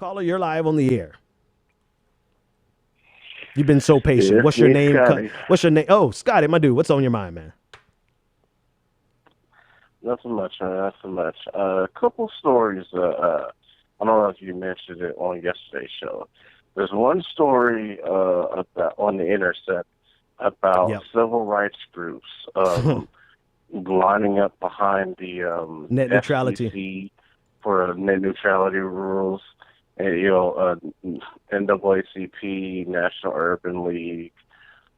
Caller, you're live on the air. You've been so patient. Yeah, What's your it's name? Scotty. What's your name? Oh, Scotty, my dude. What's on your mind, man? Not so much, man. Not so much. A couple stories. I don't know if you mentioned it on yesterday's show. There's one story about on the Intercept about Yep. civil rights groups lining up behind the Net neutrality. FCC for net neutrality rules, and NAACP, National Urban League,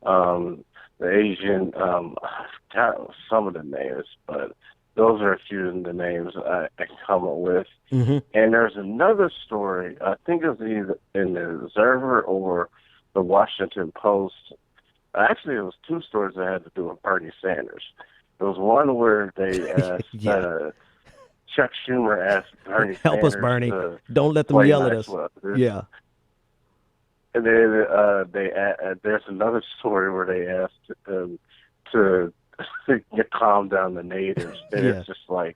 the Asian. I forgot some of the names, but those are a few of the names I come up with. Mm-hmm. And there's another story, I think it was either in the Observer or the Washington Post. Actually, it was two stories that had to do with Bernie Sanders. There was one where they asked, Chuck Schumer asked Bernie Help Sanders us, Bernie. to Don't let them play yell at nice us. with us. Yeah. And then there's another story where they asked to calm down the natives. And it's just like,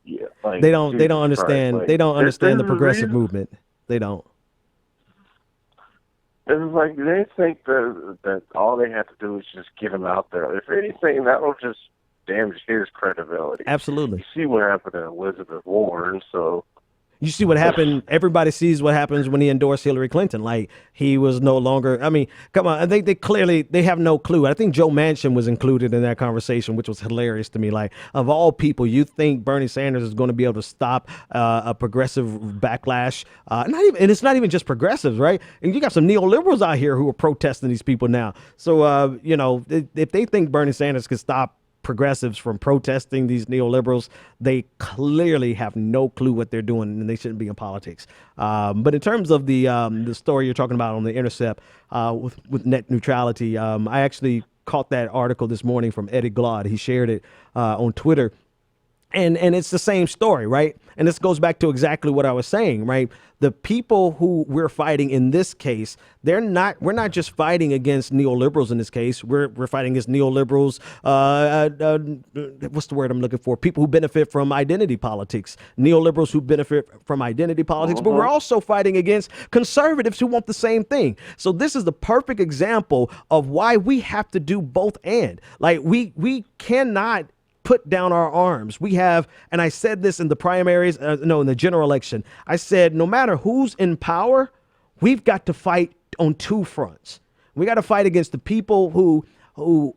they don't understand. Like, they don't understand the there's a progressive reason. movement. They don't. It's like they think that all they have to do is just get him out there. If anything, that will just damage his credibility. Absolutely. You see what happened to Elizabeth Warren, so. You see what happened. Everybody sees what happens when he endorsed Hillary Clinton. Like, he was no longer, I mean, come on. I think they have no clue. I think Joe Manchin was included in that conversation, which was hilarious to me. Like, of all people, you think Bernie Sanders is going to be able to stop a progressive backlash? And it's not even just progressives, right? And you got some neoliberals out here who are protesting these people now. So, if they think Bernie Sanders could stop progressives from protesting these neoliberals, they clearly have no clue what they're doing, and they shouldn't be in politics. But in terms of the story you're talking about on the Intercept with net neutrality, I actually caught that article this morning from Eddie Glaude. He shared it on Twitter. And it's the same story, right? And this goes back to exactly what I was saying, right? The people who we're fighting in this case, we're not just fighting against neoliberals in this case. We're fighting against neoliberals. What's the word I'm looking for? People who benefit from identity politics, neoliberals who benefit from identity politics, but we're also fighting against conservatives who want the same thing. So this is the perfect example of why we have to do both and. Like, we cannot put down our arms. We have, and I said this in the primaries, in the general election, I said, no matter who's in power, we've got to fight on two fronts. We got to fight against the people who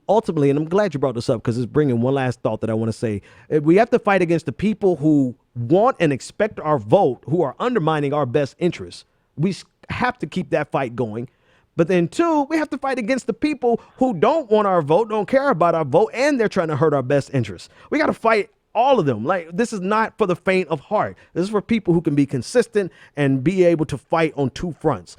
ultimately, and I'm glad you brought this up because it's bringing one last thought that I want to say. We have to fight against the people who want and expect our vote, who are undermining our best interests. We have to keep that fight going. But then, two, we have to fight against the people who don't want our vote, don't care about our vote, and they're trying to hurt our best interests. We got to fight all of them. Like, this is not for the faint of heart. This is for people who can be consistent and be able to fight on two fronts.